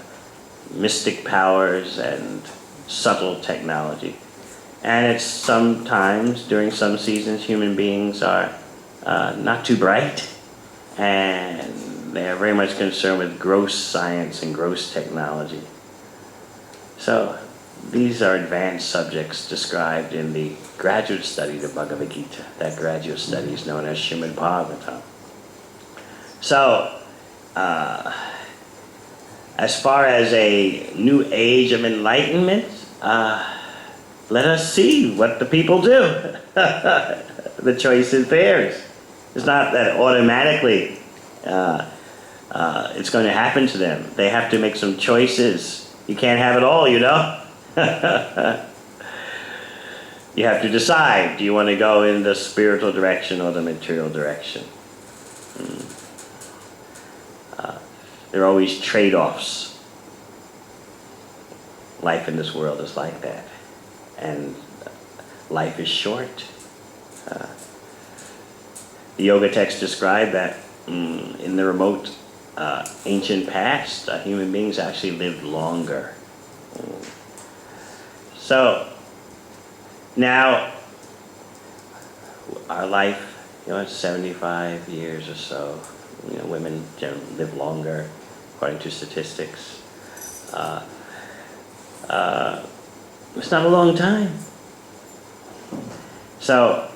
mystic powers and subtle technology. And it's sometimes, during some seasons, human beings are not too bright and they're very much concerned with gross science and gross technology. So these are advanced subjects described in the graduate study of Bhagavad Gita. That graduate study is known as Srimad Bhagavatam. So, as far as a new age of enlightenment, let us see what the people do. The choice is theirs. It's not that automatically it's going to happen to them. They have to make some choices. You can't have it all, you know? You have to decide, do you want to go in the spiritual direction or the material direction? There are always trade-offs. Life in this world is like that. And life is short. The yoga texts describe that in the remote ancient past, human beings actually lived longer. So now our life, it's 75 years or so. Women generally live longer, according to statistics. It's not a long time. So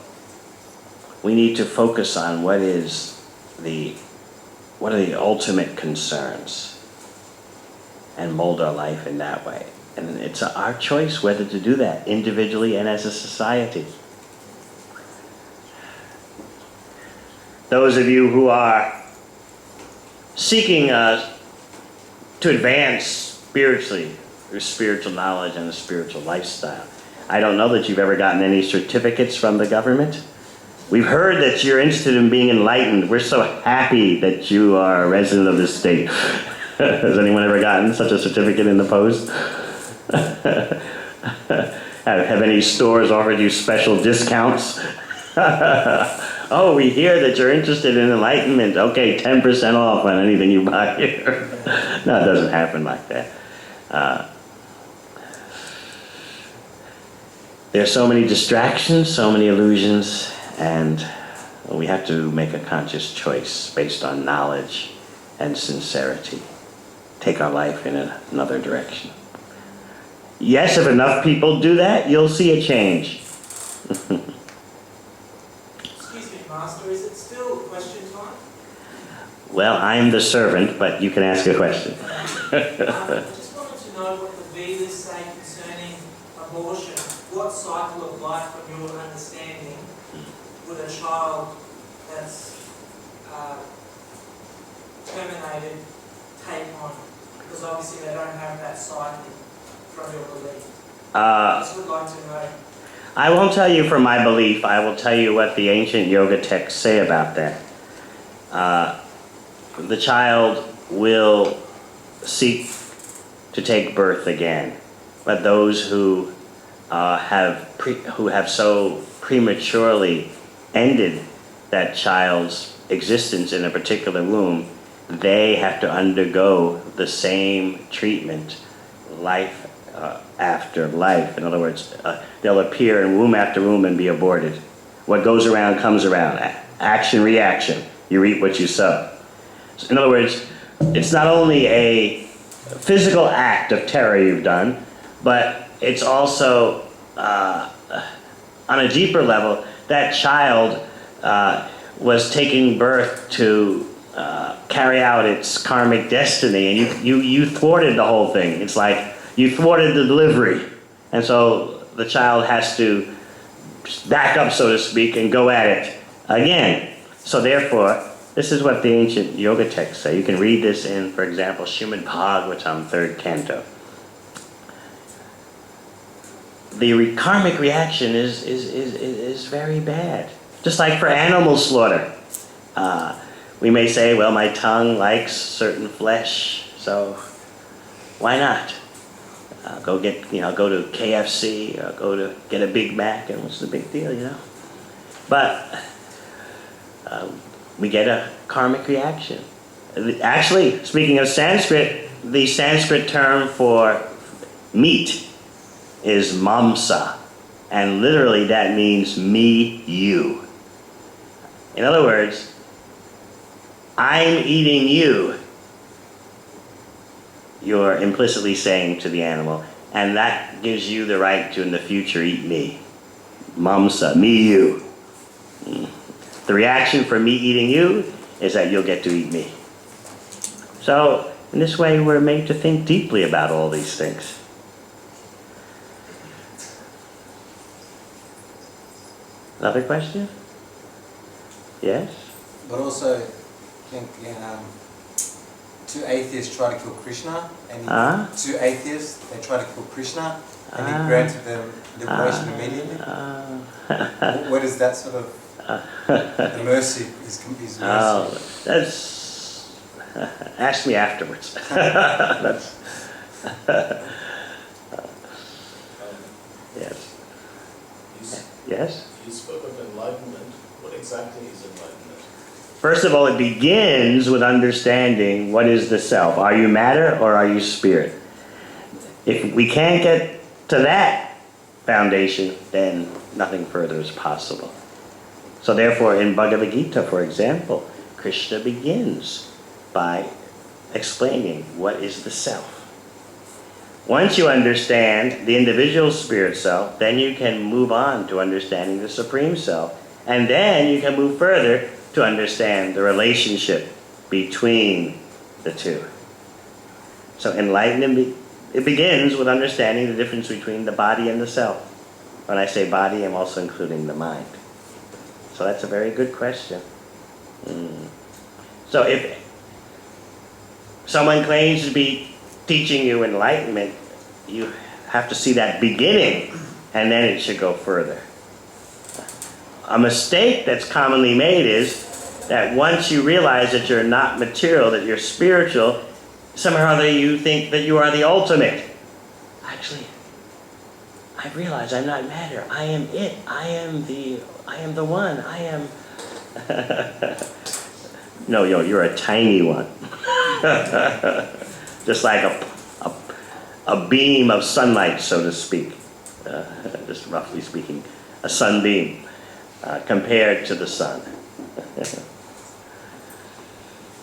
we need to focus on what are the ultimate concerns and mold our life in that way. And it's our choice whether to do that individually and as a society. Those of you who are seeking to advance spiritually through spiritual knowledge and a spiritual lifestyle, I don't know that you've ever gotten any certificates from the government. We've heard that you're interested in being enlightened. We're so happy that you are a resident of this state. Has anyone ever gotten such a certificate in the post? Have any stores offered you special discounts? Oh, we hear that you're interested in enlightenment. Okay, 10% off on anything you buy here. No, it doesn't happen like that. There's so many distractions, so many illusions, and we have to make a conscious choice based on knowledge and sincerity. Take our life in another direction. Yes, if enough people do that, you'll see a change. Excuse me, Master, is it still question time? Well, I'm the servant, but you can ask a question. I just wanted to know what the Vedas say concerning abortion. What cycle of life, from your understanding, would a child that's terminated take on? Because obviously they don't have that cycle from your belief. I just would like to know. I won't tell you from my belief. I will tell you what the ancient yoga texts say about that. The child will seek to take birth again, but those who have so prematurely ended that child's existence in a particular womb, they have to undergo the same treatment, life after life. In other words, they'll appear in womb after womb and be aborted. What goes around comes around. Action, reaction. You reap what you sow. So in other words, it's not only a physical act of terror you've done, but it's also, on a deeper level, that child was taking birth to carry out its karmic destiny, and you thwarted the whole thing. It's like you thwarted the delivery, and so the child has to back up, so to speak, and go at it again. So therefore, this is what the ancient yoga texts say. You can read this in, for example, Srimad Bhagavatam, 3rd canto. The karmic reaction is very bad. Just like for animal slaughter. We may say, well, my tongue likes certain flesh, so why not? Go to KFC, or go to get a Big Mac, and what's the big deal, you know? But we get a karmic reaction. Actually, speaking of Sanskrit, the Sanskrit term for meat is mamsa, and literally that means me, you. In other words, I'm eating you, you're implicitly saying to the animal, and that gives you the right to in the future eat me. Mamsa, me, you. The reaction for me eating you is that you'll get to eat me. So, in this way, we're made to think deeply about all these things. Another question? Yes? But also, I think two atheists try to kill Krishna, and two atheists, they try to kill Krishna, and he granted them liberation immediately. Where does that sort of, the mercy, his mercy? Oh, that's... ask me afterwards. That's... yes. Yes? You spoke of enlightenment. What exactly is enlightenment? First of all, it begins with understanding what is the self. Are you matter or are you spirit? If we can't get to that foundation, then nothing further is possible. So therefore, in Bhagavad Gita, for example, Krishna begins by explaining what is the self. Once you understand the individual spirit self, then you can move on to understanding the supreme self. And then you can move further to understand the relationship between the two. So enlightenment, it begins with understanding the difference between the body and the self. When I say body, I'm also including the mind. So that's a very good question. So if someone claims to be teaching you enlightenment, you have to see that beginning, and then it should go further. A mistake that's commonly made is that once you realize that you're not material, that you're spiritual, somehow or other you think that you are the ultimate. Actually, I realize I'm not matter. I am it. I am the one. I am... No, you're a tiny one. Just like a beam of sunlight, so to speak. Just roughly speaking, a sunbeam compared to the sun.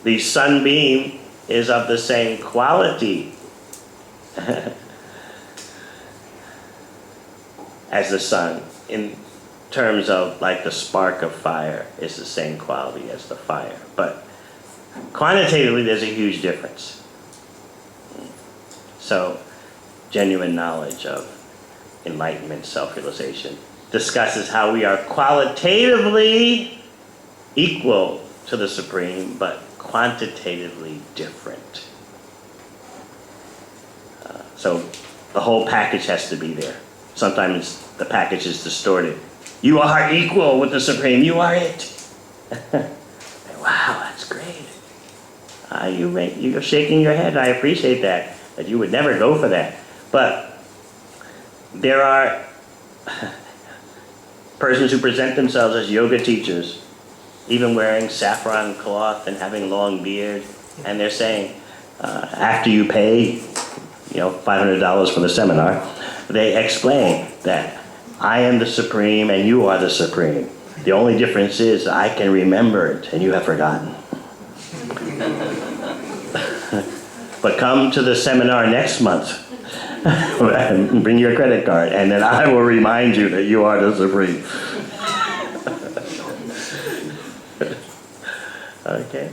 The sunbeam is of the same quality as the sun in terms of like the spark of fire is the same quality as the fire. But quantitatively, there's a huge difference. So, genuine knowledge of enlightenment, self-realization, discusses how we are qualitatively equal to the Supreme, but quantitatively different. So the whole package has to be there. Sometimes the package is distorted. You are equal with the Supreme. You are it. Wow, that's great. You're shaking your head. I appreciate that you would never go for that. But there are persons who present themselves as yoga teachers, even wearing saffron cloth and having long beard, and they're saying, after you pay, $500 for the seminar, they explain that I am the Supreme and you are the Supreme. The only difference is I can remember it and you have forgotten. But come to the seminar next month and bring your credit card, and then I will remind you that you are the Supreme. Okay.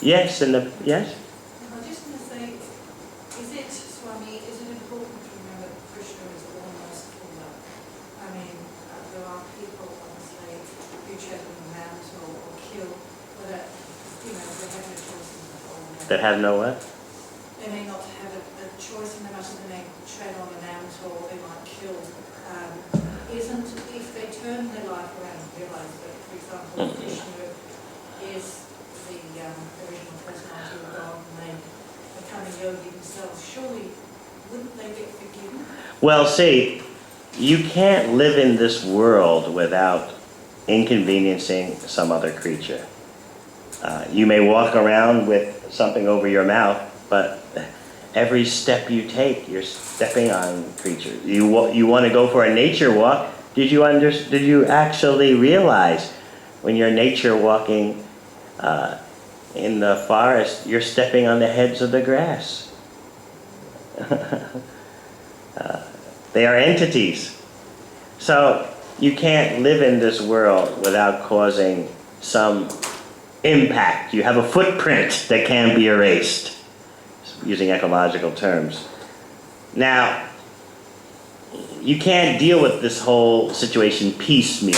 Yes, yes? I was just going to say, Swami, is it important to remember that Krishna is all merciful love? I mean, there are people, obviously, who tread on the mantle or kill, but they have no choice in the whole matter. That have no what? They may not have a choice in the matter, they may tread on the mantle, or they might kill. If they turn their life around and realize that, for example, Krishna is the original personality of God, and they become a yogi themselves, surely wouldn't they get forgiven? Well, see, you can't live in this world without inconveniencing some other creature. You may walk around with something over your mouth, but every step you take, you're stepping on creatures. You want to go for a nature walk. Did you actually realize When you're nature walking in the forest, you're stepping on the heads of the grass. They are entities. So you can't live in this world without causing some impact. You have a footprint that can't be erased, using ecological terms. Now, you can't deal with this whole situation piecemeal.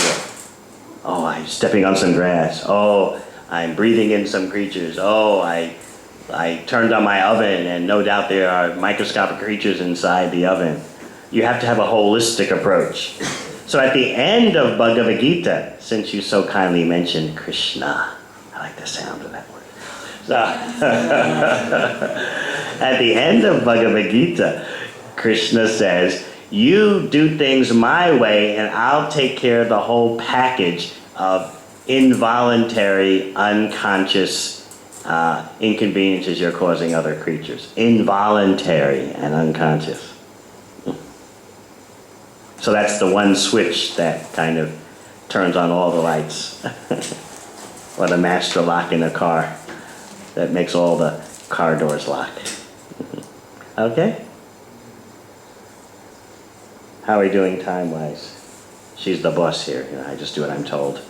Oh, I'm stepping on some grass. Oh, I'm breathing in some creatures. Oh, I turned on my oven and no doubt there are microscopic creatures inside the oven. You have to have a holistic approach. So at the end of Bhagavad Gita, since you so kindly mentioned Krishna, I like the sound of that word. So, at the end of Bhagavad Gita, Krishna says, you do things my way and I'll take care of the whole package of involuntary, unconscious inconveniences you're causing other creatures. Involuntary and unconscious. So that's the one switch that kind of turns on all the lights. Or the master lock in a car that makes all the car doors lock. Okay? How are we doing time-wise? She's the boss here. You know, I just do what I'm told.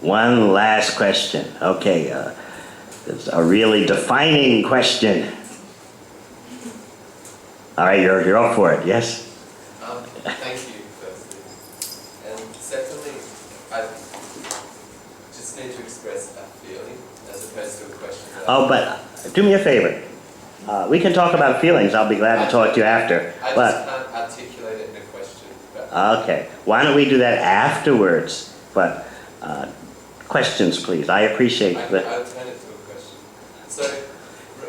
One last question. Okay, it's a really defining question. All right, you're up for it, yes? Thank you, firstly. And secondly, I just need to express a feeling as opposed to a question. Oh, but do me a favor. We can talk about feelings. I'll be glad to talk to you after. I just can't articulate it in a question. But Okay, why don't we do that afterwards? But questions, please. I appreciate that. I'll turn it to a question. So,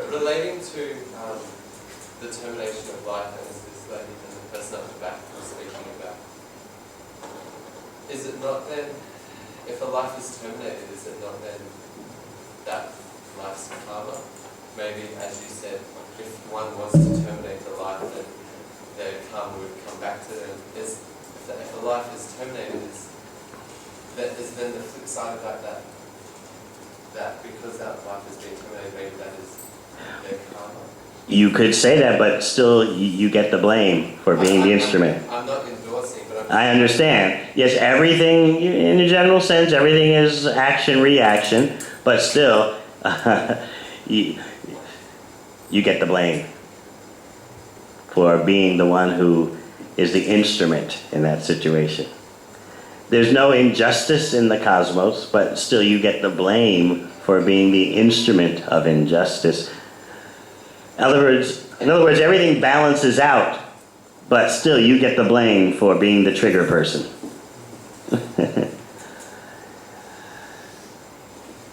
relating to the termination of life, as this lady and the person up the back was speaking about, is it not then, if a life is terminated, is it not then that life's karma? Maybe, as you said, if one wants to terminate a life, then their karma would come back to them. If a life is terminated, is then the flip side of that because that life has been terminated, maybe that is their karma? You could say that, but still you get the blame for being the instrument. I'm not endorsing, but I understand. Yes, everything, in a general sense, everything is action-reaction, but still, you get the blame for being the one who is the instrument in that situation. There's no injustice in the cosmos, but still you get the blame for being the instrument of injustice. In other words, everything balances out, but still you get the blame for being the trigger person.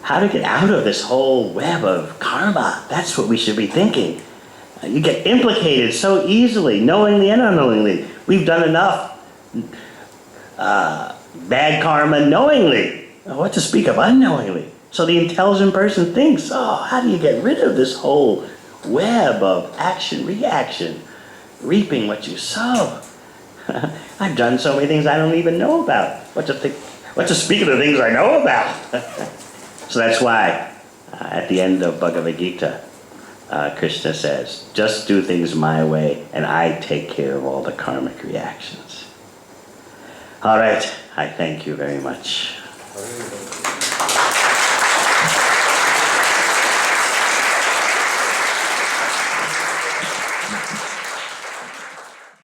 How to get out of this whole web of karma? That's what we should be thinking. You get implicated so easily, knowingly and unknowingly. We've done enough bad karma knowingly. What to speak of unknowingly? So the intelligent person thinks, oh, how do you get rid of this whole web of action-reaction, reaping what you sow? I've done so many things I don't even know about. What to speak of the things I know about? So that's why, at the end of Bhagavad Gita, Krishna says, just do things my way, and I take care of all the karmic reactions. All right, I thank you very much.